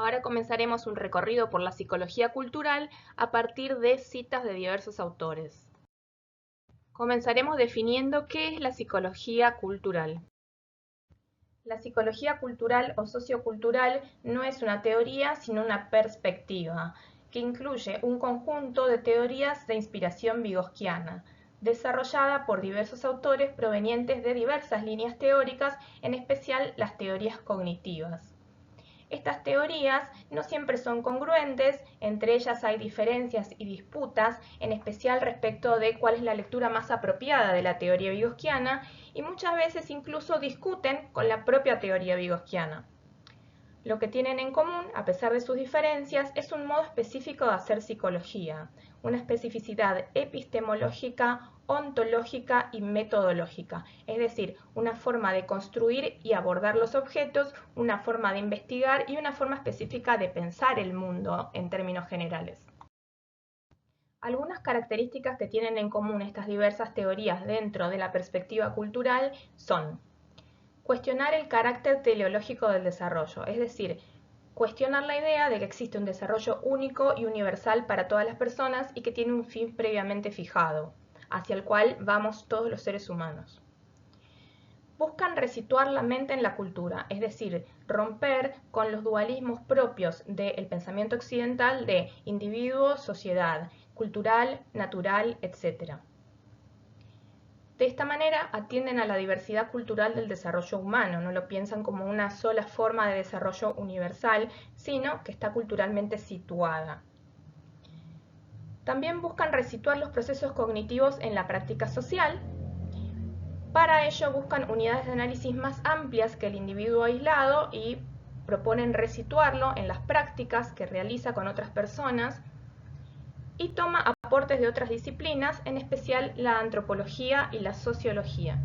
Ahora comenzaremos un recorrido por la psicología cultural a partir de citas de diversos autores. Comenzaremos definiendo qué es la psicología cultural. La psicología cultural o sociocultural no es una teoría, sino una perspectiva, que incluye un conjunto de teorías de inspiración vygotsquiana, desarrollada por diversos autores provenientes de diversas líneas teóricas, en especial las teorías cognitivas. Estas teorías no siempre son congruentes, entre ellas hay diferencias y disputas, en especial respecto de cuál es la lectura más apropiada de la teoría vygotsquiana, y muchas veces incluso discuten con la propia teoría vygotsquiana. Lo que tienen en común, a pesar de sus diferencias, es un modo específico de hacer psicología, una especificidad epistemológica, ontológica y metodológica, es decir, una forma de construir y abordar los objetos, una forma de investigar y una forma específica de pensar el mundo en términos generales. Algunas características que tienen en común estas diversas teorías dentro de la perspectiva cultural son: cuestionar el carácter teleológico del desarrollo, es decir, cuestionar la idea de que existe un desarrollo único y universal para todas las personas y que tiene un fin previamente fijado, hacia el cual vamos todos los seres humanos. Buscan resituar la mente en la cultura, es decir, romper con los dualismos propios del pensamiento occidental de individuo, sociedad, cultural, natural, etc. De esta manera atienden a la diversidad cultural del desarrollo humano, no lo piensan como una sola forma de desarrollo universal, sino que está culturalmente situada. También buscan resituar los procesos cognitivos en la práctica social. Para ello buscan unidades de análisis más amplias que el individuo aislado y proponen resituarlo en las prácticas que realiza con otras personas, y toma aportes de otras disciplinas, en especial la antropología y la sociología.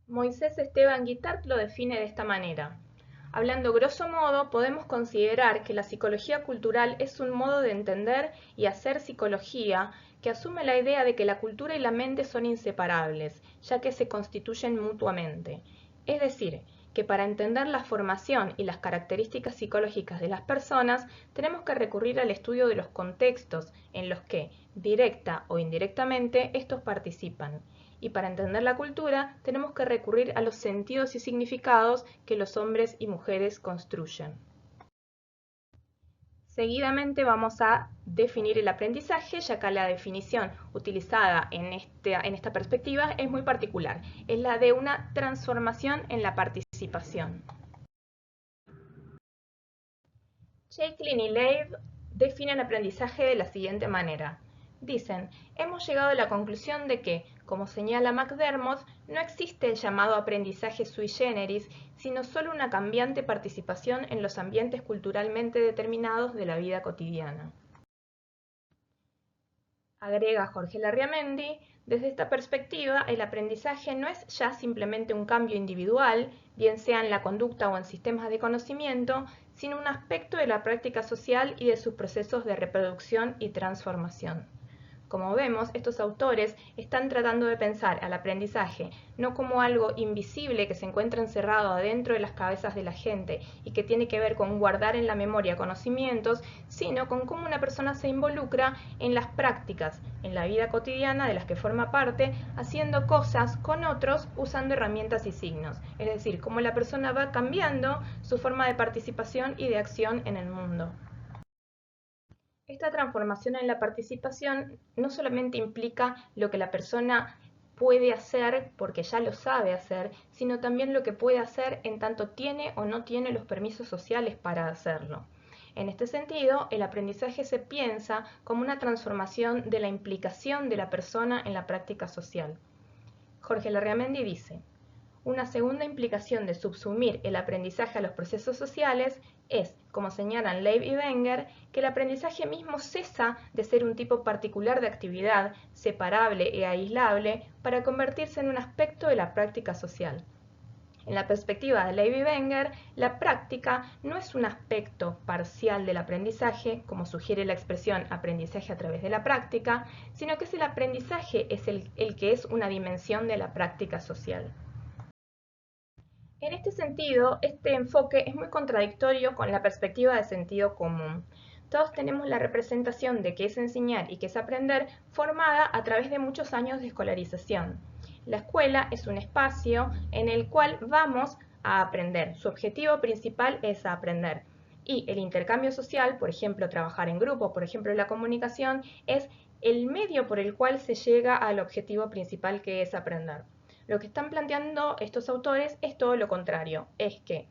Moisés Esteban Guitart lo define de esta manera: hablando grosso modo, podemos considerar que la psicología cultural es un modo de entender y hacer psicología que asume la idea de que la cultura y la mente son inseparables, ya que se constituyen mutuamente. Es decir, que para entender la formación y las características psicológicas de las personas, tenemos que recurrir al estudio de los contextos en los que, directa o indirectamente, estos participan. Y para entender la cultura, tenemos que recurrir a los sentidos y significados que los hombres y mujeres construyen. Seguidamente vamos a definir el aprendizaje, ya que la definición utilizada en esta perspectiva es muy particular. Es la de una transformación en la participación. Chaiklin y Leib definen aprendizaje de la siguiente manera. Dicen: hemos llegado a la conclusión de que, como señala McDermott, no existe el llamado aprendizaje sui generis, sino solo una cambiante participación en los ambientes culturalmente determinados de la vida cotidiana. Agrega Jorge Larriamendi: desde esta perspectiva, el aprendizaje no es ya simplemente un cambio individual, bien sea en la conducta o en sistemas de conocimiento, sino un aspecto de la práctica social y de sus procesos de reproducción y transformación. Como vemos, estos autores están tratando de pensar al aprendizaje no como algo invisible que se encuentra encerrado adentro de las cabezas de la gente y que tiene que ver con guardar en la memoria conocimientos, sino con cómo una persona se involucra en las prácticas, en la vida cotidiana de las que forma parte, haciendo cosas con otros usando herramientas y signos. Es decir, cómo la persona va cambiando su forma de participación y de acción en el mundo. Esta transformación en la participación no solamente implica lo que la persona puede hacer porque ya lo sabe hacer, sino también lo que puede hacer en tanto tiene o no tiene los permisos sociales para hacerlo. En este sentido, el aprendizaje se piensa como una transformación de la implicación de la persona en la práctica social. Jorge Larramendi dice: una segunda implicación de subsumir el aprendizaje a los procesos sociales es, como señalan Leib y Wenger, que el aprendizaje mismo cesa de ser un tipo particular de actividad, separable e aislable, para convertirse en un aspecto de la práctica social. En la perspectiva de Leib y Wenger, la práctica no es un aspecto parcial del aprendizaje, como sugiere la expresión aprendizaje a través de la práctica, sino que el aprendizaje es el que es una dimensión de la práctica social. En este sentido, este enfoque es muy contradictorio con la perspectiva de sentido común. Todos tenemos la representación de qué es enseñar y qué es aprender formada a través de muchos años de escolarización. La escuela es un espacio en el cual vamos a aprender. Su objetivo principal es aprender. Y el intercambio social, por ejemplo, trabajar en grupo, por ejemplo, la comunicación, es el medio por el cual se llega al objetivo principal que es aprender. Lo que están planteando estos autores es todo lo contrario, es que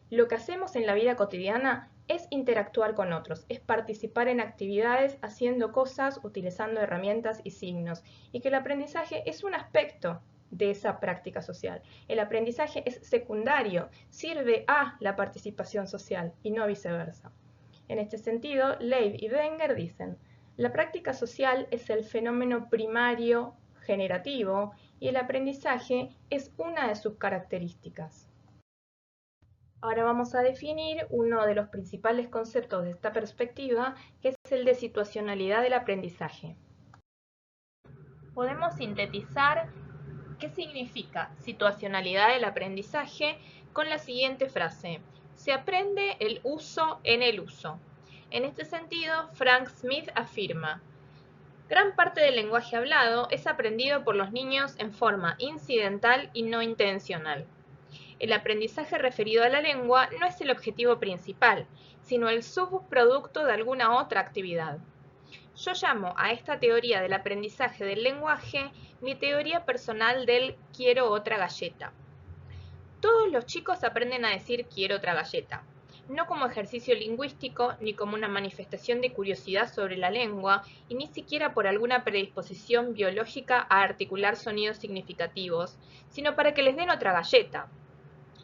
lo que hacemos en la vida cotidiana es interactuar con otros, es participar en actividades, haciendo cosas, utilizando herramientas y signos, y que el aprendizaje es un aspecto de esa práctica social. El aprendizaje es secundario, sirve a la participación social y no viceversa. En este sentido, Leib y Wenger dicen, la práctica social es el fenómeno primario generativo y el aprendizaje es una de sus características. Ahora vamos a definir uno de los principales conceptos de esta perspectiva, que es el de situacionalidad del aprendizaje. Podemos sintetizar qué significa situacionalidad del aprendizaje con la siguiente frase: se aprende el uso en el uso. En este sentido, Frank Smith afirma: gran parte del lenguaje hablado es aprendido por los niños en forma incidental y no intencional. El aprendizaje referido a la lengua no es el objetivo principal, sino el subproducto de alguna otra actividad. Yo llamo a esta teoría del aprendizaje del lenguaje mi teoría personal del quiero otra galleta. Todos los chicos aprenden a decir quiero otra galleta, no como ejercicio lingüístico ni como una manifestación de curiosidad sobre la lengua y ni siquiera por alguna predisposición biológica a articular sonidos significativos, sino para que les den otra galleta.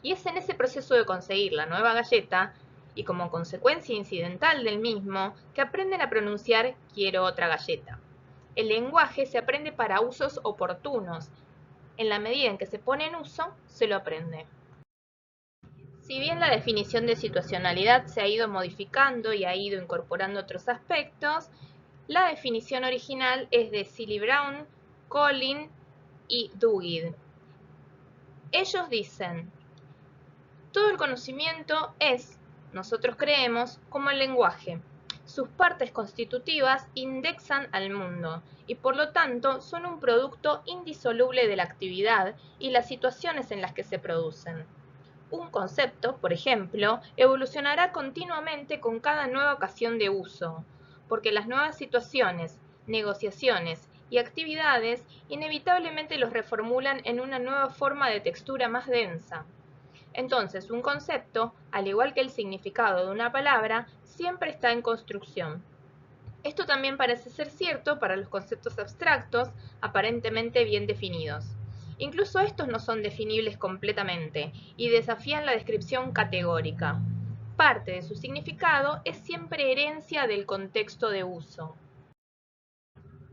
Y es en ese proceso de conseguir la nueva galleta, y como consecuencia incidental del mismo, que aprenden a pronunciar quiero otra galleta. El lenguaje se aprende para usos oportunos. En la medida en que se pone en uso, se lo aprende. Si bien la definición de situacionalidad se ha ido modificando y ha ido incorporando otros aspectos, la definición original es de Seeley Brown, Collin y Duguid. Ellos dicen: todo el conocimiento es, nosotros creemos, como el lenguaje. Sus partes constitutivas indexan al mundo y por lo tanto son un producto indisoluble de la actividad y las situaciones en las que se producen. Un concepto, por ejemplo, evolucionará continuamente con cada nueva ocasión de uso, porque las nuevas situaciones, negociaciones y actividades inevitablemente los reformulan en una nueva forma de textura más densa. Entonces, un concepto, al igual que el significado de una palabra, siempre está en construcción. Esto también parece ser cierto para los conceptos abstractos, aparentemente bien definidos. Incluso estos no son definibles completamente y desafían la descripción categórica. Parte de su significado es siempre herencia del contexto de uso.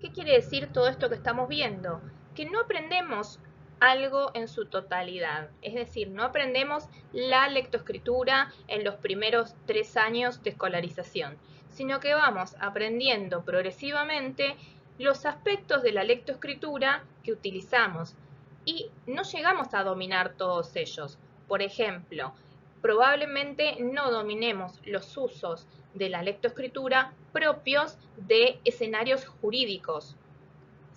¿Qué quiere decir todo esto que estamos viendo? Que no aprendemos algo en su totalidad, es decir, no aprendemos la lectoescritura en los primeros 3 años de escolarización, sino que vamos aprendiendo progresivamente los aspectos de la lectoescritura que utilizamos y no llegamos a dominar todos ellos. Por ejemplo, probablemente no dominemos los usos de la lectoescritura propios de escenarios jurídicos.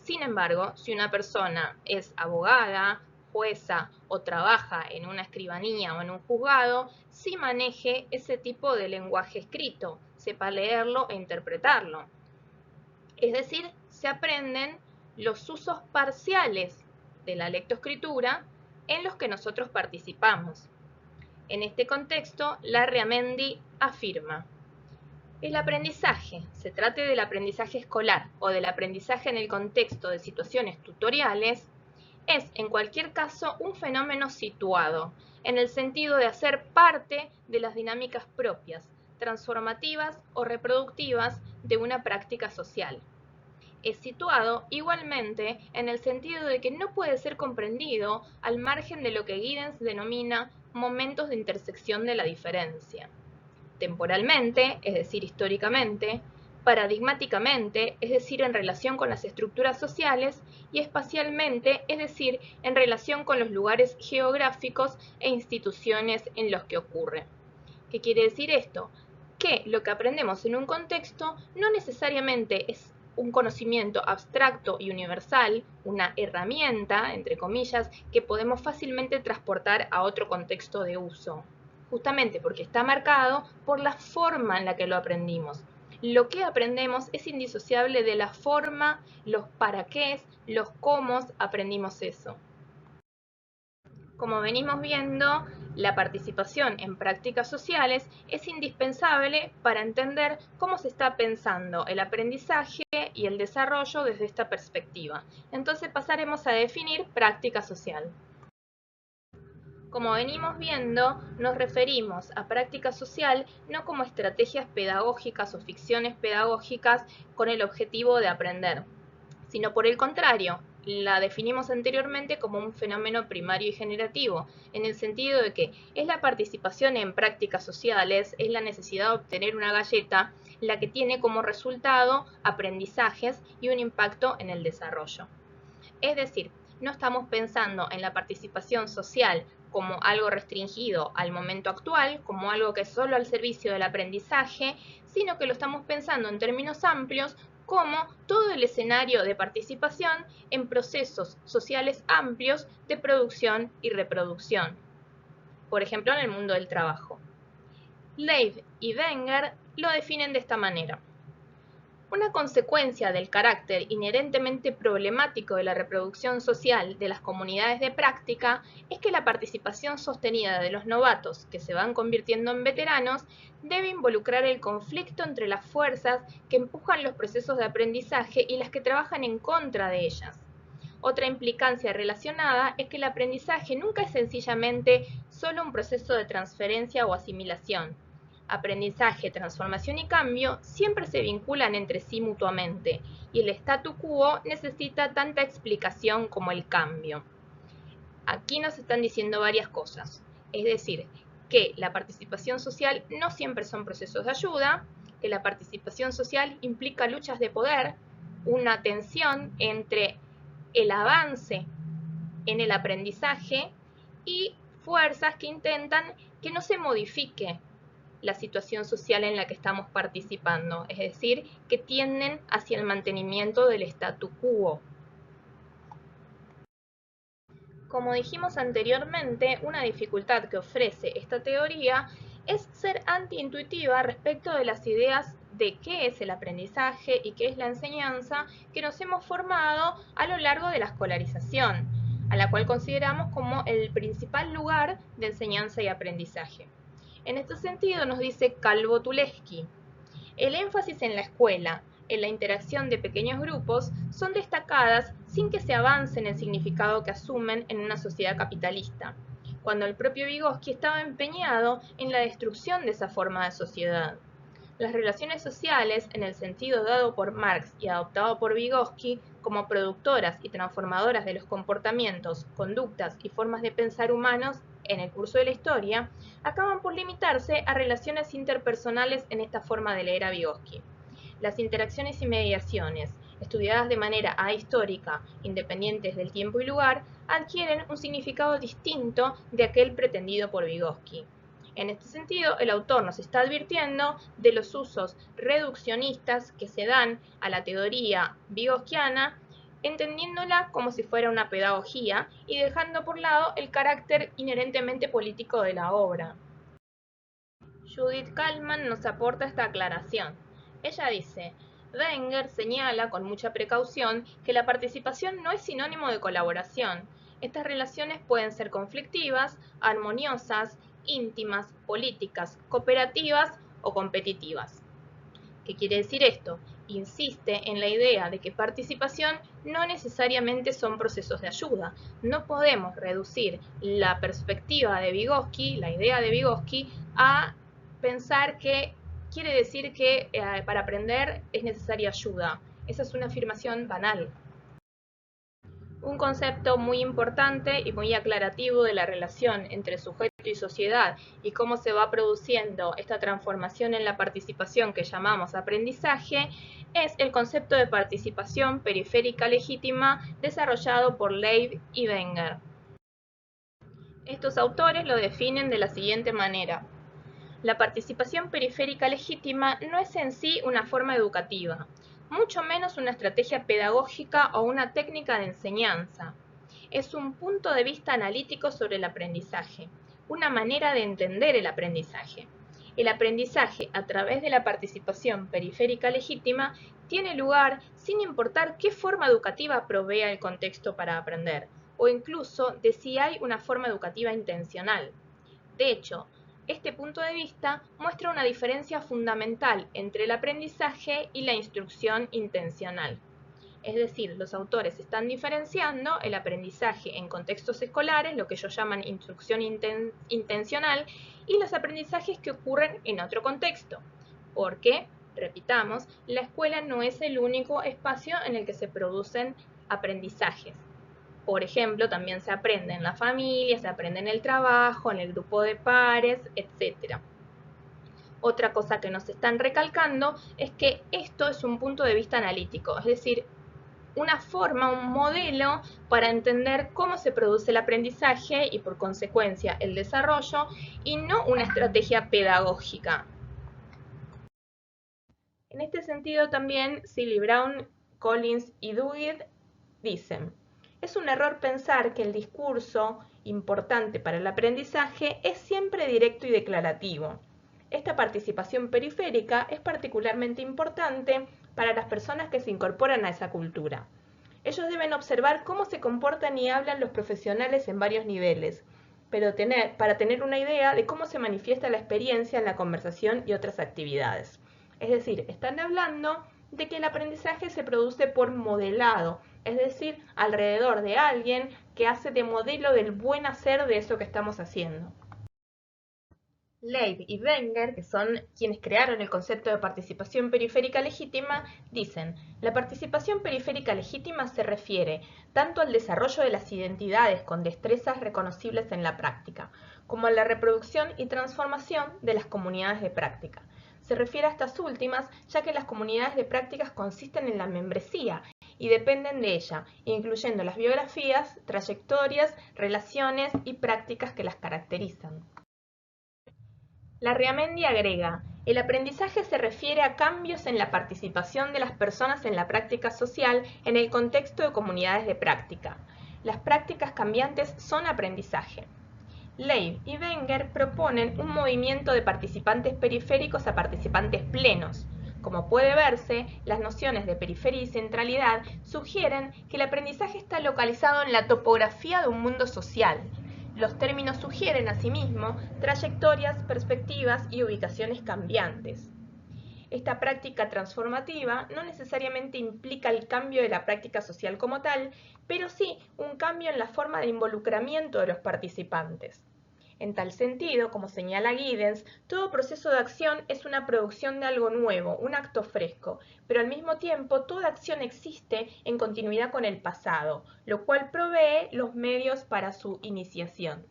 Sin embargo, si una persona es abogada, jueza o trabaja en una escribanía o en un juzgado, sí maneje ese tipo de lenguaje escrito, sepa leerlo e interpretarlo. Es decir, se aprenden los usos parciales de la lectoescritura en los que nosotros participamos. En este contexto, Larramendi afirma: el aprendizaje, se trate del aprendizaje escolar o del aprendizaje en el contexto de situaciones tutoriales, es en cualquier caso un fenómeno situado, en el sentido de hacer parte de las dinámicas propias, transformativas o reproductivas de una práctica social. Es situado igualmente en el sentido de que no puede ser comprendido al margen de lo que Giddens denomina momentos de intersección de la diferencia. Temporalmente, es decir, históricamente, paradigmáticamente, es decir, en relación con las estructuras sociales, y espacialmente, es decir, en relación con los lugares geográficos e instituciones en los que ocurre. ¿Qué quiere decir esto? Que lo que aprendemos en un contexto no necesariamente es un conocimiento abstracto y universal, una herramienta, entre comillas, que podemos fácilmente transportar a otro contexto de uso, justamente porque está marcado por la forma en la que lo aprendimos. Lo que aprendemos es indisociable de la forma, los para qué, los cómo aprendimos eso. Como venimos viendo, la participación en prácticas sociales es indispensable para entender cómo se está pensando el aprendizaje y el desarrollo desde esta perspectiva. Entonces pasaremos a definir práctica social. Como venimos viendo, nos referimos a práctica social no como estrategias pedagógicas o ficciones pedagógicas con el objetivo de aprender, sino por el contrario, la definimos anteriormente como un fenómeno primario y generativo, en el sentido de que es la participación en prácticas sociales, es la necesidad de obtener una galleta, la que tiene como resultado aprendizajes y un impacto en el desarrollo. Es decir, no estamos pensando en la participación social como algo restringido al momento actual, como algo que es solo al servicio del aprendizaje, sino que lo estamos pensando en términos amplios como todo el escenario de participación en procesos sociales amplios de producción y reproducción. Por ejemplo, en el mundo del trabajo. Leib y Wenger lo definen de esta manera. Una consecuencia del carácter inherentemente problemático de la reproducción social de las comunidades de práctica es que la participación sostenida de los novatos, que se van convirtiendo en veteranos, debe involucrar el conflicto entre las fuerzas que empujan los procesos de aprendizaje y las que trabajan en contra de ellas. Otra implicancia relacionada es que el aprendizaje nunca es sencillamente solo un proceso de transferencia o asimilación. Aprendizaje, transformación y cambio siempre se vinculan entre sí mutuamente, y el statu quo necesita tanta explicación como el cambio. Aquí nos están diciendo varias cosas, es decir, que la participación social no siempre son procesos de ayuda, que la participación social implica luchas de poder, una tensión entre el avance en el aprendizaje y fuerzas que intentan que no se modifique la situación social en la que estamos participando, es decir, que tienden hacia el mantenimiento del statu quo. Como dijimos anteriormente, una dificultad que ofrece esta teoría es ser antiintuitiva respecto de las ideas de qué es el aprendizaje y qué es la enseñanza que nos hemos formado a lo largo de la escolarización, a la cual consideramos como el principal lugar de enseñanza y aprendizaje. En este sentido nos dice Calvo Tuleski, el énfasis en la escuela, en la interacción de pequeños grupos, son destacadas sin que se avance en el significado que asumen en una sociedad capitalista, cuando el propio Vygotsky estaba empeñado en la destrucción de esa forma de sociedad. Las relaciones sociales, en el sentido dado por Marx y adoptado por Vygotsky, como productoras y transformadoras de los comportamientos, conductas y formas de pensar humanos en el curso de la historia, acaban por limitarse a relaciones interpersonales en esta forma de leer a Vygotsky. Las interacciones y mediaciones, estudiadas de manera ahistórica, independientes del tiempo y lugar, adquieren un significado distinto de aquel pretendido por Vygotsky. En este sentido, el autor nos está advirtiendo de los usos reduccionistas que se dan a la teoría vygotskiana, entendiéndola como si fuera una pedagogía y dejando por lado el carácter inherentemente político de la obra. Judith Kalman nos aporta esta aclaración. Ella dice, Wenger señala con mucha precaución que la participación no es sinónimo de colaboración. Estas relaciones pueden ser conflictivas, armoniosas, íntimas, políticas, cooperativas o competitivas. ¿Qué quiere decir esto? Insiste en la idea de que participación no necesariamente son procesos de ayuda. No podemos reducir la perspectiva de Vygotsky, la idea de Vygotsky, a pensar que quiere decir que para aprender es necesaria ayuda. Esa es una afirmación banal. Un concepto muy importante y muy aclarativo de la relación entre sujeto sujeto y sociedad y cómo se va produciendo esta transformación en la participación que llamamos aprendizaje, es el concepto de participación periférica legítima desarrollado por Leib y Wenger. Estos autores lo definen de la siguiente manera. La participación periférica legítima no es en sí una forma educativa, mucho menos una estrategia pedagógica o una técnica de enseñanza. Es un punto de vista analítico sobre el aprendizaje, una manera de entender el aprendizaje. El aprendizaje a través de la participación periférica legítima tiene lugar sin importar qué forma educativa provea el contexto para aprender, o incluso de si hay una forma educativa intencional. De hecho, este punto de vista muestra una diferencia fundamental entre el aprendizaje y la instrucción intencional. Es decir, los autores están diferenciando el aprendizaje en contextos escolares, lo que ellos llaman instrucción intencional, y los aprendizajes que ocurren en otro contexto. Porque, repitamos, la escuela no es el único espacio en el que se producen aprendizajes. Por ejemplo, también se aprende en la familia, se aprende en el trabajo, en el grupo de pares, etc. Otra cosa que nos están recalcando es que esto es un punto de vista analítico, es decir, una forma, un modelo para entender cómo se produce el aprendizaje y por consecuencia el desarrollo, y no una estrategia pedagógica. En este sentido también Seeley Brown, Collins y Duguid dicen: es un error pensar que el discurso importante para el aprendizaje es siempre directo y declarativo. Esta participación periférica es particularmente importante para las personas que se incorporan a esa cultura. Ellos deben observar cómo se comportan y hablan los profesionales en varios niveles, pero para tener una idea de cómo se manifiesta la experiencia en la conversación y otras actividades. Es decir, están hablando de que el aprendizaje se produce por modelado, es decir, alrededor de alguien que hace de modelo del buen hacer de eso que estamos haciendo. Leib y Wenger, que son quienes crearon el concepto de participación periférica legítima, dicen: la participación periférica legítima se refiere tanto al desarrollo de las identidades con destrezas reconocibles en la práctica, como a la reproducción y transformación de las comunidades de práctica. Se refiere a estas últimas, ya que las comunidades de prácticas consisten en la membresía y dependen de ella, incluyendo las biografías, trayectorias, relaciones y prácticas que las caracterizan. Larreamendi agrega: el aprendizaje se refiere a cambios en la participación de las personas en la práctica social en el contexto de comunidades de práctica. Las prácticas cambiantes son aprendizaje. Leib y Wenger proponen un movimiento de participantes periféricos a participantes plenos. Como puede verse, las nociones de periferia y centralidad sugieren que el aprendizaje está localizado en la topografía de un mundo social. Los términos sugieren, asimismo, trayectorias, perspectivas y ubicaciones cambiantes. Esta práctica transformativa no necesariamente implica el cambio de la práctica social como tal, pero sí un cambio en la forma de involucramiento de los participantes. En tal sentido, como señala Giddens, todo proceso de acción es una producción de algo nuevo, un acto fresco, pero al mismo tiempo toda acción existe en continuidad con el pasado, lo cual provee los medios para su iniciación.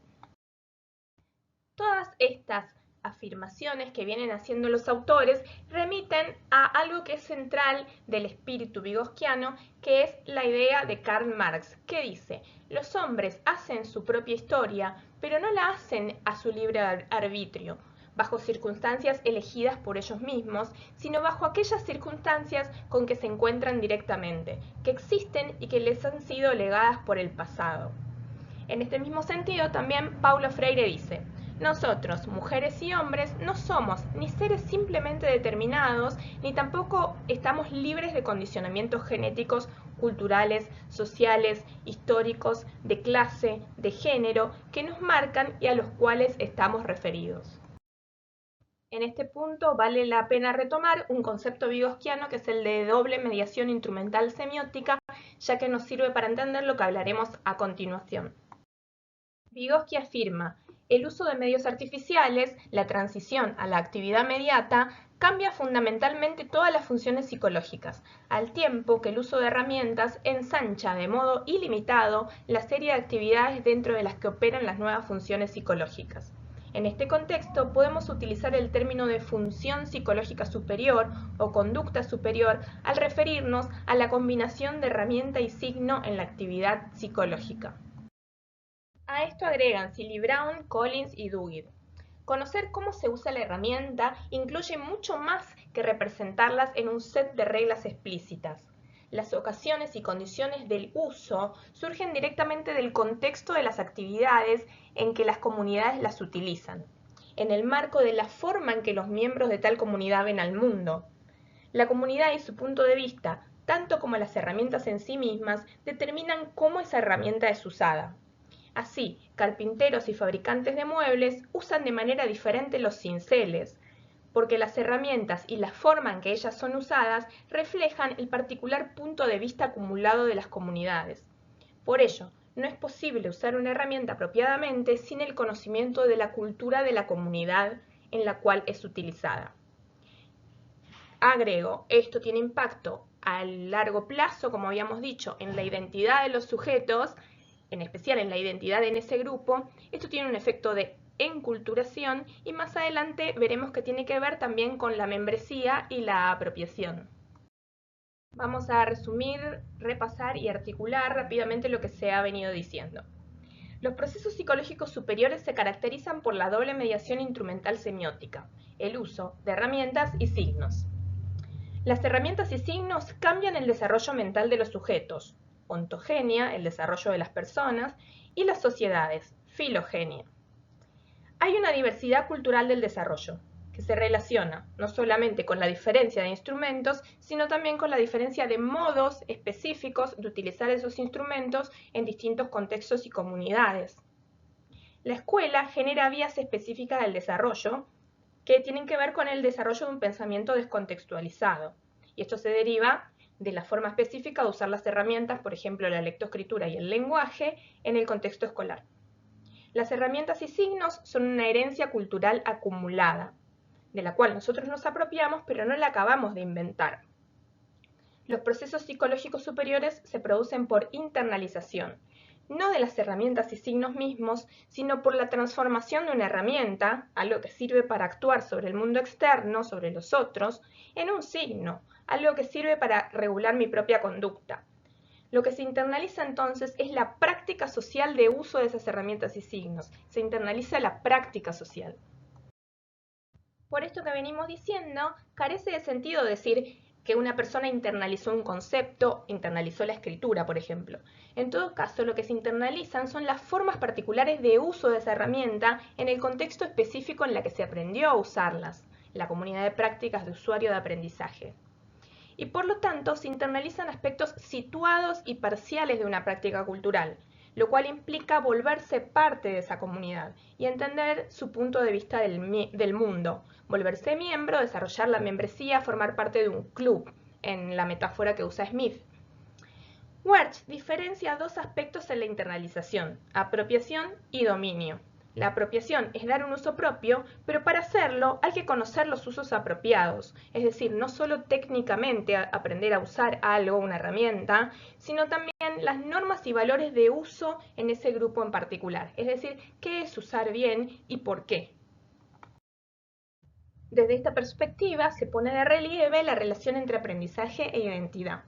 Todas estas afirmaciones que vienen haciendo los autores remiten a algo que es central del espíritu vygotskiano, que es la idea de Karl Marx, que dice: los hombres hacen su propia historia, pero no la hacen a su libre arbitrio, bajo circunstancias elegidas por ellos mismos, sino bajo aquellas circunstancias con que se encuentran directamente, que existen y que les han sido legadas por el pasado. En este mismo sentido, también Paulo Freire dice: nosotros, mujeres y hombres, no somos ni seres simplemente determinados, ni tampoco estamos libres de condicionamientos genéticos, culturales, sociales, históricos, de clase, de género, que nos marcan y a los cuales estamos referidos. En este punto vale la pena retomar un concepto vygotskiano, que es el de doble mediación instrumental semiótica, ya que nos sirve para entender lo que hablaremos a continuación. Vygotsky afirma: el uso de medios artificiales, la transición a la actividad mediata, cambia fundamentalmente todas las funciones psicológicas, al tiempo que el uso de herramientas ensancha de modo ilimitado la serie de actividades dentro de las que operan las nuevas funciones psicológicas. En este contexto podemos utilizar el término de función psicológica superior o conducta superior al referirnos a la combinación de herramienta y signo en la actividad psicológica. A esto agregan Seeley Brown, Collins y Duguid. Conocer cómo se usa la herramienta incluye mucho más que representarlas en un set de reglas explícitas. Las ocasiones y condiciones del uso surgen directamente del contexto de las actividades en que las comunidades las utilizan, en el marco de la forma en que los miembros de tal comunidad ven al mundo. La comunidad y su punto de vista, tanto como las herramientas en sí mismas, determinan cómo esa herramienta es usada. Así, carpinteros y fabricantes de muebles usan de manera diferente los cinceles, porque las herramientas y la forma en que ellas son usadas reflejan el particular punto de vista acumulado de las comunidades. Por ello, no es posible usar una herramienta apropiadamente sin el conocimiento de la cultura de la comunidad en la cual es utilizada. Agrego, esto tiene impacto a largo plazo, como habíamos dicho, en la identidad de los sujetos, en especial en la identidad en ese grupo. Esto tiene un efecto de enculturación y más adelante veremos que tiene que ver también con la membresía y la apropiación. Vamos a resumir, repasar y articular rápidamente lo que se ha venido diciendo. Los procesos psicológicos superiores se caracterizan por la doble mediación instrumental semiótica, el uso de herramientas y signos. Las herramientas y signos cambian el desarrollo mental de los sujetos, ontogenia, el desarrollo de las personas, y las sociedades, filogenia. Hay una diversidad cultural del desarrollo, que se relaciona no solamente con la diferencia de instrumentos, sino también con la diferencia de modos específicos de utilizar esos instrumentos en distintos contextos y comunidades. La escuela genera vías específicas del desarrollo que tienen que ver con el desarrollo de un pensamiento descontextualizado. Y esto se deriva de la forma específica de usar las herramientas, por ejemplo, la lectoescritura y el lenguaje, en el contexto escolar. Las herramientas y signos son una herencia cultural acumulada, de la cual nosotros nos apropiamos, pero no la acabamos de inventar. Los procesos psicológicos superiores se producen por internalización, no de las herramientas y signos mismos, sino por la transformación de una herramienta, algo que sirve para actuar sobre el mundo externo, sobre los otros, en un signo, algo que sirve para regular mi propia conducta. Lo que se internaliza entonces es la práctica social de uso de esas herramientas y signos. Se internaliza la práctica social. Por esto que venimos diciendo, carece de sentido decir que una persona internalizó un concepto, internalizó la escritura, por ejemplo. En todo caso, lo que se internalizan son las formas particulares de uso de esa herramienta en el contexto específico en la que se aprendió a usarlas, la comunidad de prácticas de usuario de aprendizaje. Y por lo tanto, se internalizan aspectos situados y parciales de una práctica cultural, lo cual implica volverse parte de esa comunidad y entender su punto de vista del mundo, volverse miembro, desarrollar la membresía, formar parte de un club, en la metáfora que usa Smith. Wertz diferencia dos aspectos en la internalización, apropiación y dominio. La apropiación es dar un uso propio, pero para hacerlo hay que conocer los usos apropiados, es decir, no solo técnicamente aprender a usar algo, una herramienta, sino también las normas y valores de uso en ese grupo en particular, es decir, qué es usar bien y por qué. Desde esta perspectiva se pone de relieve la relación entre aprendizaje e identidad.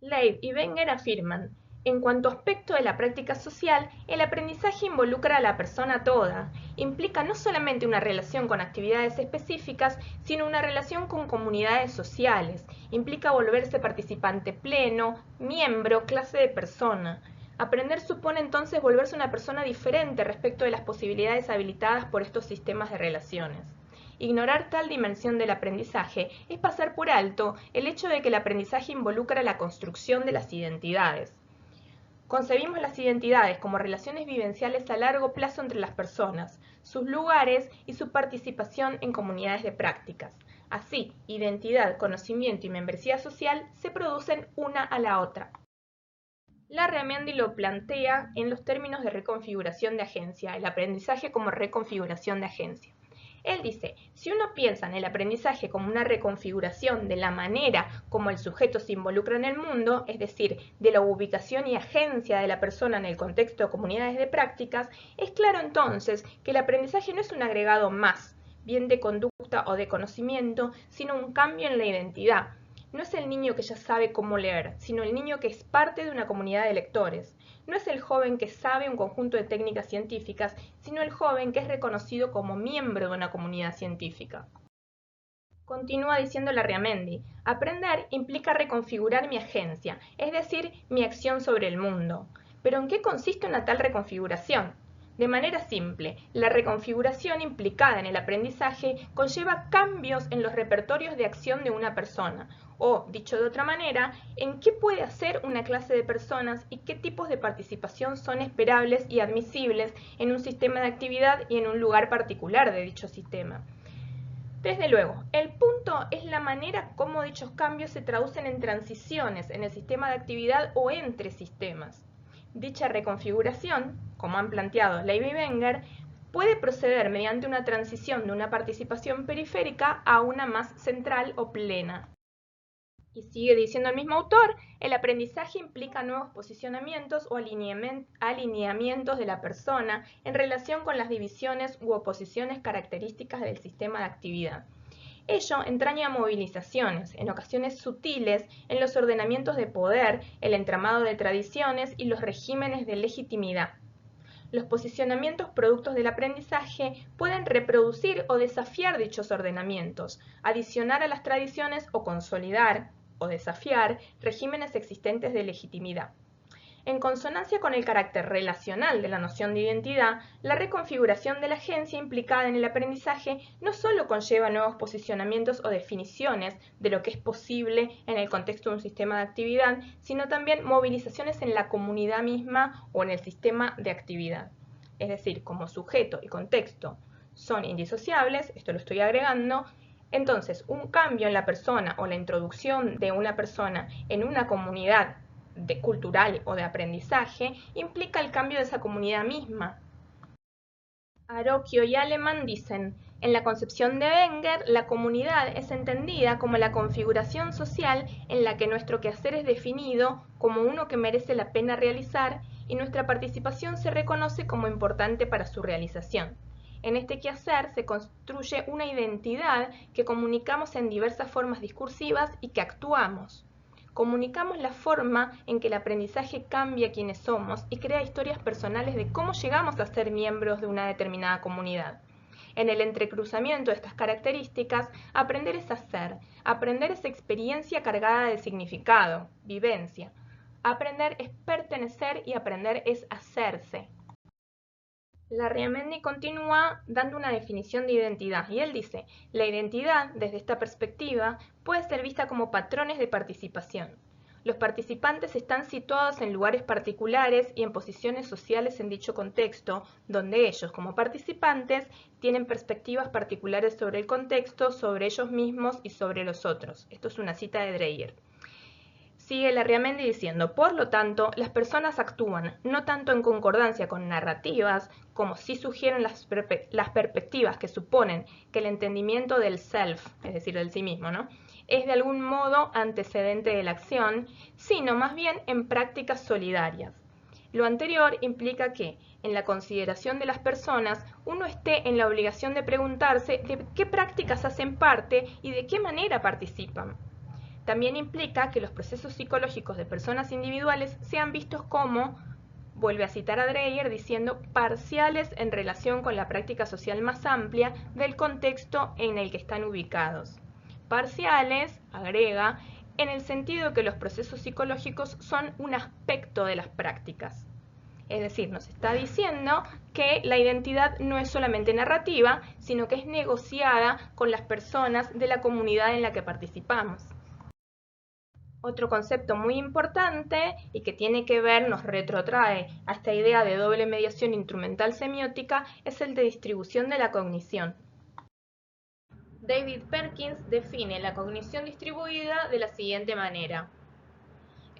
Leib y Wenger afirman, en cuanto aspecto de la práctica social, el aprendizaje involucra a la persona toda, implica no solamente una relación con actividades específicas, sino una relación con comunidades sociales, implica volverse participante pleno, miembro, clase de persona. Aprender supone entonces volverse una persona diferente respecto de las posibilidades habilitadas por estos sistemas de relaciones. Ignorar tal dimensión del aprendizaje es pasar por alto el hecho de que el aprendizaje involucra la construcción de las identidades. Concebimos las identidades como relaciones vivenciales a largo plazo entre las personas, sus lugares y su participación en comunidades de prácticas. Así, identidad, conocimiento y membresía social se producen una a la otra. Larramendi lo plantea en los términos de reconfiguración de agencia, el aprendizaje como reconfiguración de agencia. Él dice, si uno piensa en el aprendizaje como una reconfiguración de la manera como el sujeto se involucra en el mundo, es decir, de la ubicación y agencia de la persona en el contexto de comunidades de prácticas, es claro entonces que el aprendizaje no es un agregado más, bien de conducta o de conocimiento, sino un cambio en la identidad. No es el niño que ya sabe cómo leer, sino el niño que es parte de una comunidad de lectores. No es el joven que sabe un conjunto de técnicas científicas, sino el joven que es reconocido como miembro de una comunidad científica. Continúa diciendo Larramendi, aprender implica reconfigurar mi agencia, es decir, mi acción sobre el mundo. ¿Pero en qué consiste una tal reconfiguración? De manera simple, la reconfiguración implicada en el aprendizaje conlleva cambios en los repertorios de acción de una persona, o, dicho de otra manera, en qué puede hacer una clase de personas y qué tipos de participación son esperables y admisibles en un sistema de actividad y en un lugar particular de dicho sistema. Desde luego, el punto es la manera como dichos cambios se traducen en transiciones en el sistema de actividad o entre sistemas. Dicha reconfiguración, como han planteado Leib y Wenger, puede proceder mediante una transición de una participación periférica a una más central o plena. Y sigue diciendo el mismo autor, el aprendizaje implica nuevos posicionamientos o alineamientos de la persona en relación con las divisiones u oposiciones características del sistema de actividad. Ello entraña movilizaciones, en ocasiones sutiles, en los ordenamientos de poder, el entramado de tradiciones y los regímenes de legitimidad. Los posicionamientos productos del aprendizaje pueden reproducir o desafiar dichos ordenamientos, adicionar a las tradiciones o consolidar o desafiar regímenes existentes de legitimidad. En consonancia con el carácter relacional de la noción de identidad, la reconfiguración de la agencia implicada en el aprendizaje no solo conlleva nuevos posicionamientos o definiciones de lo que es posible en el contexto de un sistema de actividad, sino también movilizaciones en la comunidad misma o en el sistema de actividad. Es decir, como sujeto y contexto son indisociables, esto lo estoy agregando, entonces un cambio en la persona o la introducción de una persona en una comunidad cultural o de aprendizaje implica el cambio de esa comunidad misma. Arocchio y Aleman dicen, en la concepción de Wenger, la comunidad es entendida como la configuración social en la que nuestro quehacer es definido como uno que merece la pena realizar y nuestra participación se reconoce como importante para su realización. En este quehacer se construye una identidad que comunicamos en diversas formas discursivas y que actuamos. Comunicamos la forma en que el aprendizaje cambia quienes somos y crea historias personales de cómo llegamos a ser miembros de una determinada comunidad. En el entrecruzamiento de estas características, aprender es hacer, aprender es experiencia cargada de significado, vivencia. Aprender es pertenecer y aprender es hacerse. Larramendi continúa dando una definición de identidad y él dice, la identidad, desde esta perspectiva, puede ser vista como patrones de participación. Los participantes están situados en lugares particulares y en posiciones sociales en dicho contexto, donde ellos, como participantes, tienen perspectivas particulares sobre el contexto, sobre ellos mismos y sobre los otros. Esto es una cita de Dreyer. Sigue Larramendi diciendo, por lo tanto, las personas actúan no tanto en concordancia con narrativas, como si sugieren las perspectivas que suponen que el entendimiento del self, es decir, del sí mismo, ¿no?, es de algún modo antecedente de la acción, sino más bien en prácticas solidarias. Lo anterior implica que, en la consideración de las personas, uno esté en la obligación de preguntarse de qué prácticas hacen parte y de qué manera participan. También implica que los procesos psicológicos de personas individuales sean vistos como, vuelve a citar a Dreyer diciendo, parciales en relación con la práctica social más amplia del contexto en el que están ubicados. Parciales, agrega, en el sentido que los procesos psicológicos son un aspecto de las prácticas. Es decir, nos está diciendo que la identidad no es solamente narrativa, sino que es negociada con las personas de la comunidad en la que participamos. Otro concepto muy importante y que tiene que ver, nos retrotrae a esta idea de doble mediación instrumental semiótica, es el de distribución de la cognición. David Perkins define la cognición distribuida de la siguiente manera.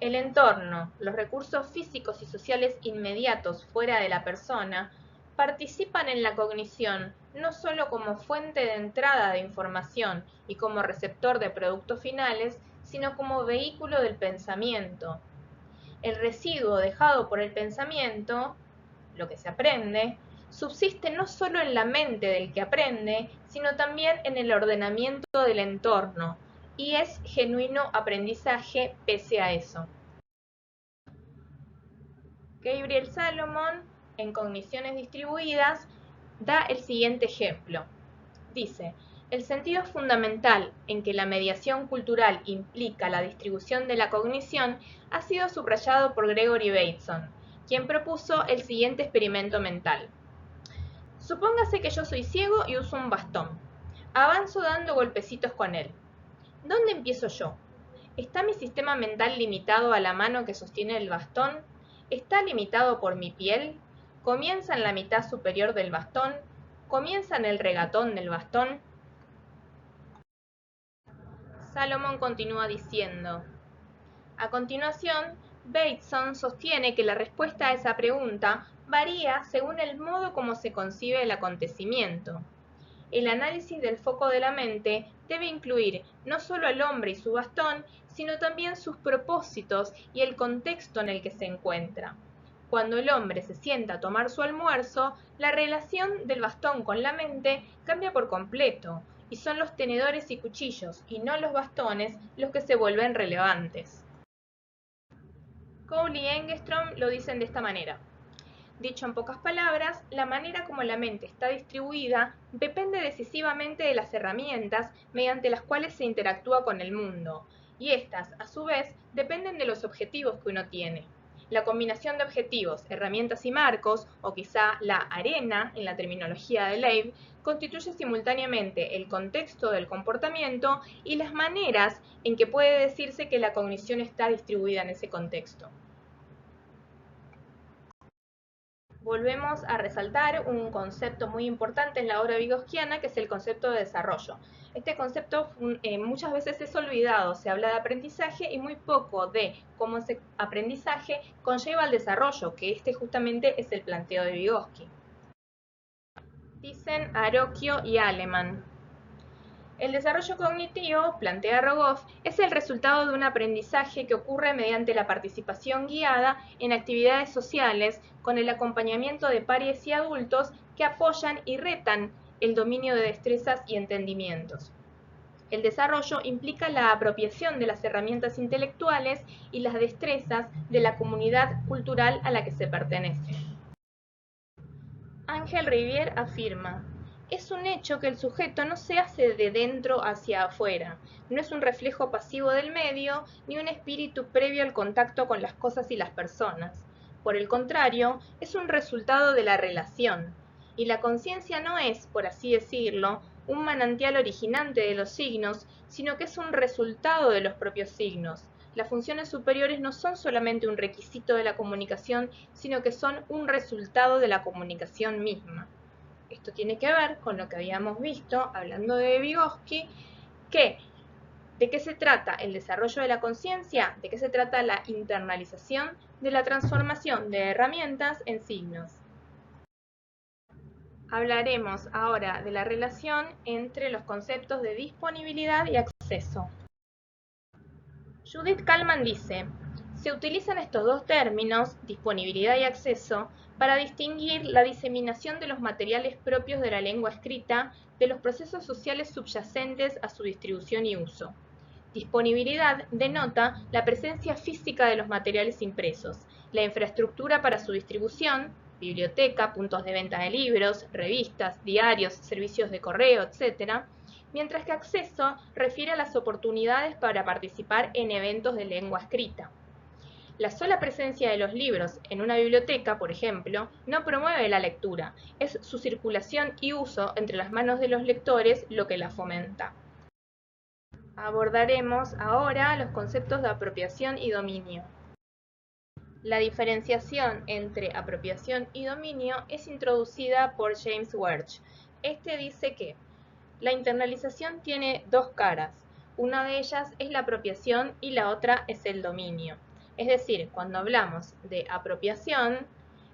El entorno, los recursos físicos y sociales inmediatos fuera de la persona, participan en la cognición no solo como fuente de entrada de información y como receptor de productos finales, sino como vehículo del pensamiento. El residuo dejado por el pensamiento, lo que se aprende, subsiste no solo en la mente del que aprende, sino también en el ordenamiento del entorno, y es genuino aprendizaje pese a eso. Gabriel Salomon, en Cogniciones Distribuidas, da el siguiente ejemplo. Dice, el sentido fundamental en que la mediación cultural implica la distribución de la cognición ha sido subrayado por Gregory Bateson, quien propuso el siguiente experimento mental. Supóngase que yo soy ciego y uso un bastón. Avanzo dando golpecitos con él. ¿Dónde empiezo yo? ¿Está mi sistema mental limitado a la mano que sostiene el bastón? ¿Está limitado por mi piel? ¿Comienza en la mitad superior del bastón? ¿Comienza en el regatón del bastón? Salomon continúa diciendo, a continuación, Bateson sostiene que la respuesta a esa pregunta varía según el modo como se concibe el acontecimiento. El análisis del foco de la mente debe incluir no solo al hombre y su bastón, sino también sus propósitos y el contexto en el que se encuentra. Cuando el hombre se sienta a tomar su almuerzo, la relación del bastón con la mente cambia por completo, y son los tenedores y cuchillos, y no los bastones, los que se vuelven relevantes. Cowley y Engström lo dicen de esta manera. Dicho en pocas palabras, la manera como la mente está distribuida depende decisivamente de las herramientas mediante las cuales se interactúa con el mundo, y estas, a su vez, dependen de los objetivos que uno tiene. La combinación de objetivos, herramientas y marcos, o quizá la arena en la terminología de Leib, constituye simultáneamente el contexto del comportamiento y las maneras en que puede decirse que la cognición está distribuida en ese contexto. Volvemos a resaltar un concepto muy importante en la obra vygotsquiana, que es el concepto de desarrollo. Este concepto muchas veces es olvidado, se habla de aprendizaje y muy poco de cómo ese aprendizaje conlleva al desarrollo, que este justamente es el planteo de Vygotsky. Dicen Arocchio y Aleman. El desarrollo cognitivo, plantea Rogoff, es el resultado de un aprendizaje que ocurre mediante la participación guiada en actividades sociales con el acompañamiento de pares y adultos que apoyan y retan el dominio de destrezas y entendimientos. El desarrollo implica la apropiación de las herramientas intelectuales y las destrezas de la comunidad cultural a la que se pertenece. Ángel Rivière afirma, es un hecho que el sujeto no se hace de dentro hacia afuera, no es un reflejo pasivo del medio, ni un espíritu previo al contacto con las cosas y las personas. Por el contrario, es un resultado de la relación, y la conciencia no es, por así decirlo, un manantial originante de los signos, sino que es un resultado de los propios signos. Las funciones superiores no son solamente un requisito de la comunicación, sino que son un resultado de la comunicación misma. Esto tiene que ver con lo que habíamos visto, hablando de Vygotsky, que ¿de qué se trata el desarrollo de la conciencia? ¿De qué se trata la internalización de la transformación de herramientas en signos? Hablaremos ahora de la relación entre los conceptos de disponibilidad y acceso. Judith Kalman dice, se utilizan estos dos términos, disponibilidad y acceso, para distinguir la diseminación de los materiales propios de la lengua escrita de los procesos sociales subyacentes a su distribución y uso. Disponibilidad denota la presencia física de los materiales impresos, la infraestructura para su distribución, biblioteca, puntos de venta de libros, revistas, diarios, servicios de correo, etc., mientras que acceso refiere a las oportunidades para participar en eventos de lengua escrita. La sola presencia de los libros en una biblioteca, por ejemplo, no promueve la lectura, es su circulación y uso entre las manos de los lectores lo que la fomenta. Abordaremos ahora los conceptos de apropiación y dominio. La diferenciación entre apropiación y dominio es introducida por James Wertsch. Este dice que la internalización tiene dos caras. Una de ellas es la apropiación y la otra es el dominio. Es decir, cuando hablamos de apropiación,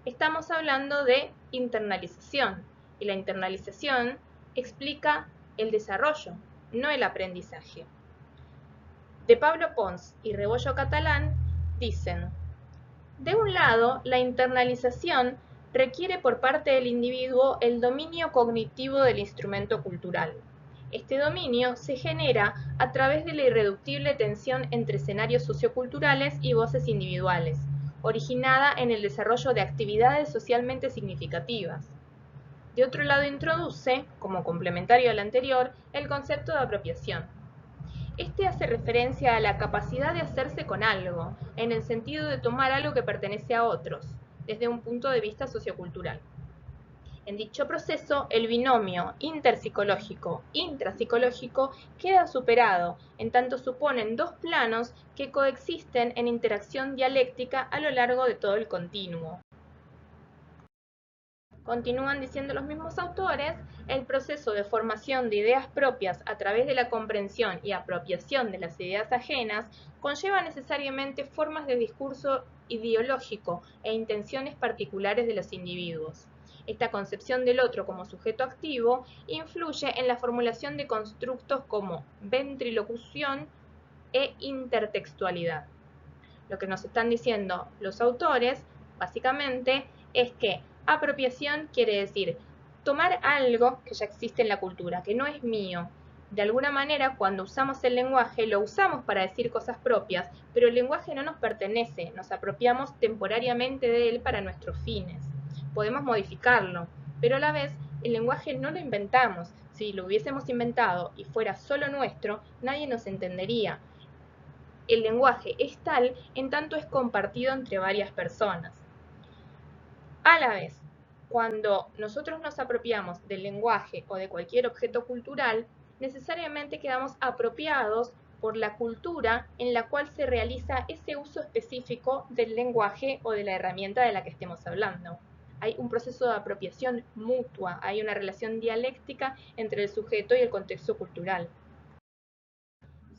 estamos hablando de internalización. y la internalización explica el desarrollo, no el aprendizaje. De Pablo Pons y Rebollo Catalán dicen: de un lado, la internalización requiere por parte del individuo el dominio cognitivo del instrumento cultural. Este dominio se genera a través de la irreductible tensión entre escenarios socioculturales y voces individuales, originada en el desarrollo de actividades socialmente significativas. De otro lado, introduce, como complementario al anterior, el concepto de apropiación. Este hace referencia a la capacidad de hacerse con algo, en el sentido de tomar algo que pertenece a otros, desde un punto de vista sociocultural. En dicho proceso, el binomio interpsicológico-intrapsicológico queda superado, en tanto suponen dos planos que coexisten en interacción dialéctica a lo largo de todo el continuo. Continúan diciendo los mismos autores: el proceso de formación de ideas propias a través de la comprensión y apropiación de las ideas ajenas conlleva necesariamente formas de discurso ideológico e intenciones particulares de los individuos. Esta concepción del otro como sujeto activo influye en la formulación de constructos como ventrilocución e intertextualidad. Lo que nos están diciendo los autores, básicamente, es que apropiación quiere decir tomar algo que ya existe en la cultura, que no es mío. De alguna manera, cuando usamos el lenguaje, lo usamos para decir cosas propias, pero el lenguaje no nos pertenece, nos apropiamos temporariamente de él para nuestros fines. Podemos modificarlo, pero a la vez el lenguaje no lo inventamos. Si lo hubiésemos inventado y fuera solo nuestro, nadie nos entendería. El lenguaje es tal en tanto es compartido entre varias personas. A la vez, cuando nosotros nos apropiamos del lenguaje o de cualquier objeto cultural, necesariamente quedamos apropiados por la cultura en la cual se realiza ese uso específico del lenguaje o de la herramienta de la que estemos hablando. Hay un proceso de apropiación mutua, hay una relación dialéctica entre el sujeto y el contexto cultural.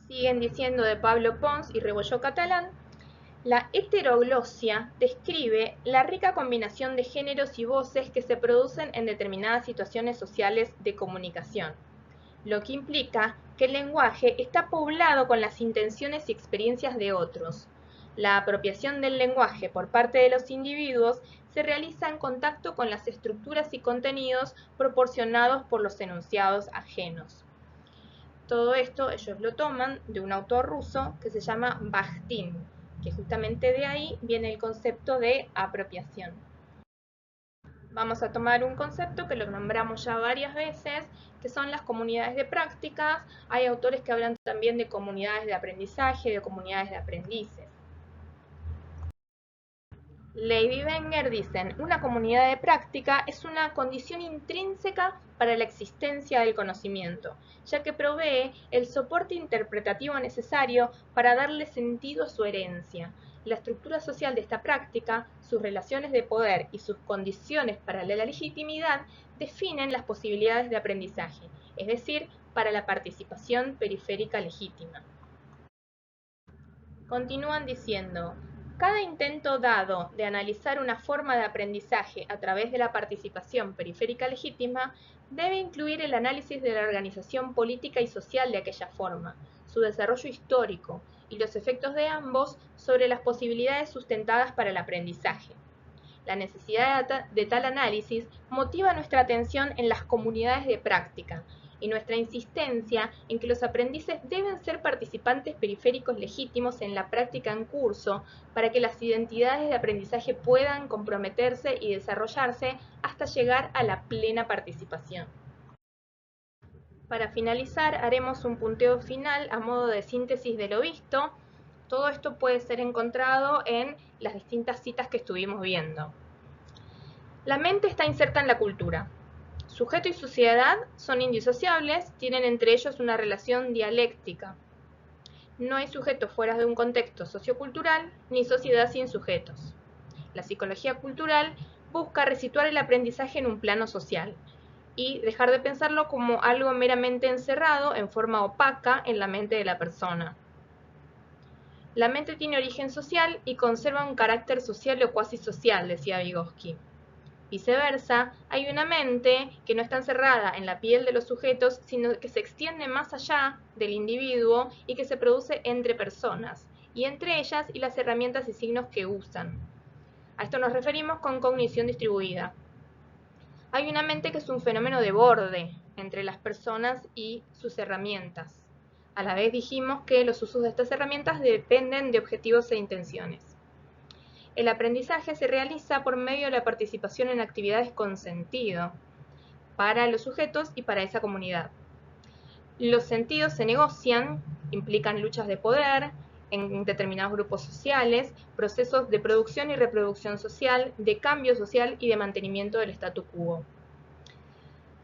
Siguen diciendo de Pablo Pons y Rebollo Catalán: la heteroglosia describe la rica combinación de géneros y voces que se producen en determinadas situaciones sociales de comunicación, lo que implica que el lenguaje está poblado con las intenciones y experiencias de otros. La apropiación del lenguaje por parte de los individuos se realiza en contacto con las estructuras y contenidos proporcionados por los enunciados ajenos. Todo esto ellos lo toman de un autor ruso que se llama Bakhtin, que justamente de ahí viene el concepto de apropiación. Vamos a tomar un concepto que lo nombramos ya varias veces, que son las comunidades de prácticas. Hay autores que hablan también de comunidades de aprendizaje, de comunidades de aprendices. Ley y Wenger dicen: una comunidad de práctica es una condición intrínseca para la existencia del conocimiento, ya que provee el soporte interpretativo necesario para darle sentido a su herencia. La estructura social de esta práctica, sus relaciones de poder y sus condiciones para la legitimidad definen las posibilidades de aprendizaje, es decir, para la participación periférica legítima. Continúan diciendo: cada intento dado de analizar una forma de aprendizaje a través de la participación periférica legítima debe incluir el análisis de la organización política y social de aquella forma, su desarrollo histórico y los efectos de ambos sobre las posibilidades sustentadas para el aprendizaje. La necesidad de tal análisis motiva nuestra atención en las comunidades de práctica y nuestra insistencia en que los aprendices deben ser participantes periféricos legítimos en la práctica en curso para que las identidades de aprendizaje puedan comprometerse y desarrollarse hasta llegar a la plena participación. Para finalizar, haremos un punteo final a modo de síntesis de lo visto. Todo esto puede ser encontrado en las distintas citas que estuvimos viendo. La mente está inserta en la cultura. Sujeto y sociedad son indisociables, tienen entre ellos una relación dialéctica. No hay sujetos fuera de un contexto sociocultural, ni sociedad sin sujetos. La psicología cultural busca resituar el aprendizaje en un plano social y dejar de pensarlo como algo meramente encerrado en forma opaca en la mente de la persona. La mente tiene origen social y conserva un carácter social o cuasi social, decía Vygotsky. Viceversa, hay una mente que no está encerrada en la piel de los sujetos, sino que se extiende más allá del individuo y que se produce entre personas, y entre ellas y las herramientas y signos que usan. A esto nos referimos con cognición distribuida. Hay una mente que es un fenómeno de borde entre las personas y sus herramientas. A la vez dijimos que los usos de estas herramientas dependen de objetivos e intenciones. El aprendizaje se realiza por medio de la participación en actividades con sentido para los sujetos y para esa comunidad. Los sentidos se negocian, implican luchas de poder en determinados grupos sociales, procesos de producción y reproducción social, de cambio social y de mantenimiento del statu quo.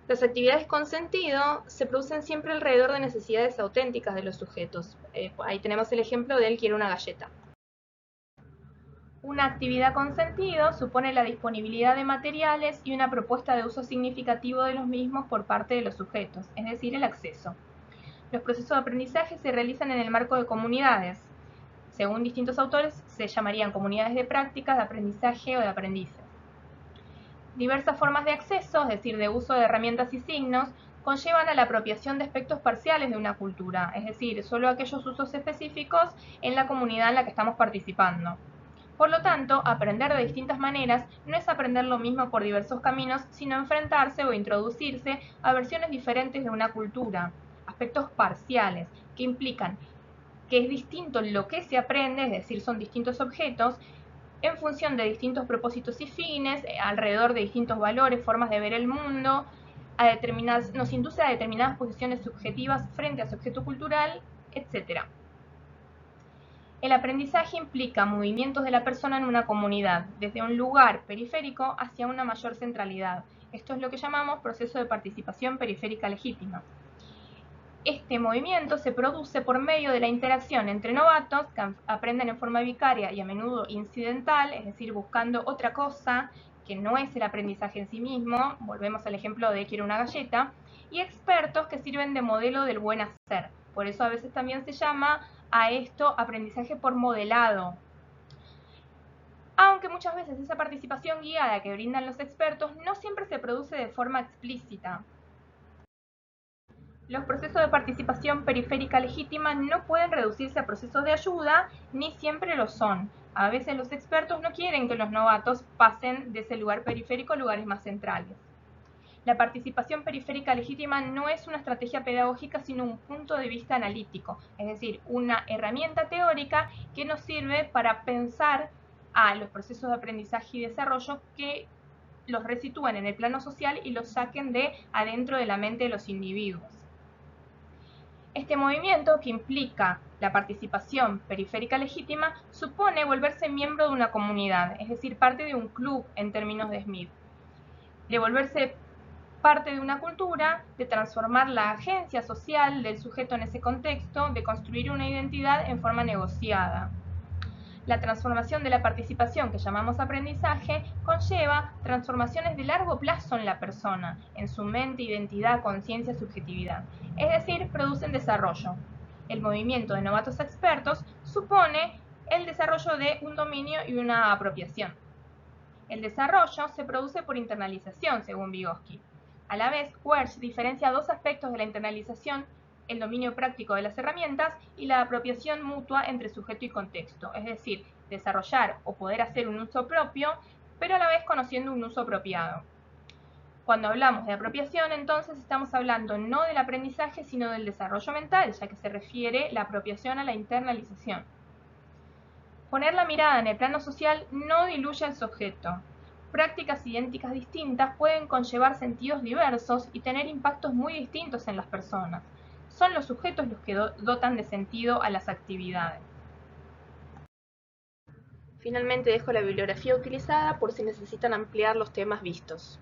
Las actividades con sentido se producen siempre alrededor de necesidades auténticas de los sujetos. Ahí tenemos el ejemplo de él quiere una galleta. Una actividad con sentido supone la disponibilidad de materiales y una propuesta de uso significativo de los mismos por parte de los sujetos, es decir, el acceso. Los procesos de aprendizaje se realizan en el marco de comunidades. Según distintos autores, se llamarían comunidades de prácticas, de aprendizaje o de aprendices. Diversas formas de acceso, es decir, de uso de herramientas y signos, conllevan a la apropiación de aspectos parciales de una cultura, es decir, solo aquellos usos específicos en la comunidad en la que estamos participando. Por lo tanto, aprender de distintas maneras no es aprender lo mismo por diversos caminos, sino enfrentarse o introducirse a versiones diferentes de una cultura, aspectos parciales, que implican que es distinto lo que se aprende, es decir, son distintos objetos, en función de distintos propósitos y fines, alrededor de distintos valores, formas de ver el mundo, nos induce a determinadas posiciones subjetivas frente a su objeto cultural, etc. El aprendizaje implica movimientos de la persona en una comunidad, desde un lugar periférico hacia una mayor centralidad. Esto es lo que llamamos proceso de participación periférica legítima. Este movimiento se produce por medio de la interacción entre novatos que aprenden en forma vicaria y a menudo incidental, es decir, buscando otra cosa que no es el aprendizaje en sí mismo, volvemos al ejemplo de quiero una galleta, y expertos que sirven de modelo del buen hacer. Por eso a veces también se llama a esto aprendizaje por modelado. Aunque muchas veces esa participación guiada que brindan los expertos no siempre se produce de forma explícita. Los procesos de participación periférica legítima no pueden reducirse a procesos de ayuda, ni siempre lo son. A veces los expertos no quieren que los novatos pasen de ese lugar periférico a lugares más centrales. La participación periférica legítima no es una estrategia pedagógica, sino un punto de vista analítico, es decir, una herramienta teórica que nos sirve para pensar a los procesos de aprendizaje y desarrollo que los resitúen en el plano social y los saquen de adentro de la mente de los individuos. Este movimiento, que implica la participación periférica legítima, supone volverse miembro de una comunidad, es decir, parte de un club en términos de Smith. De volverse parte de una cultura, de transformar la agencia social del sujeto en ese contexto, de construir una identidad en forma negociada. La transformación de la participación, que llamamos aprendizaje, conlleva transformaciones de largo plazo en la persona, en su mente, identidad, conciencia, subjetividad. Es decir, producen desarrollo. El movimiento de novatos a expertos supone el desarrollo de un dominio y una apropiación. El desarrollo se produce por internalización, según Vygotsky. A la vez, Wersch diferencia dos aspectos de la internalización: el dominio práctico de las herramientas y la apropiación mutua entre sujeto y contexto, es decir, desarrollar o poder hacer un uso propio, pero a la vez conociendo un uso apropiado. Cuando hablamos de apropiación, entonces estamos hablando no del aprendizaje, sino del desarrollo mental, ya que se refiere la apropiación a la internalización. Poner la mirada en el plano social no diluye al sujeto. Prácticas idénticas distintas pueden conllevar sentidos diversos y tener impactos muy distintos en las personas. Son los sujetos los que dotan de sentido a las actividades. Finalmente dejo la bibliografía utilizada por si necesitan ampliar los temas vistos.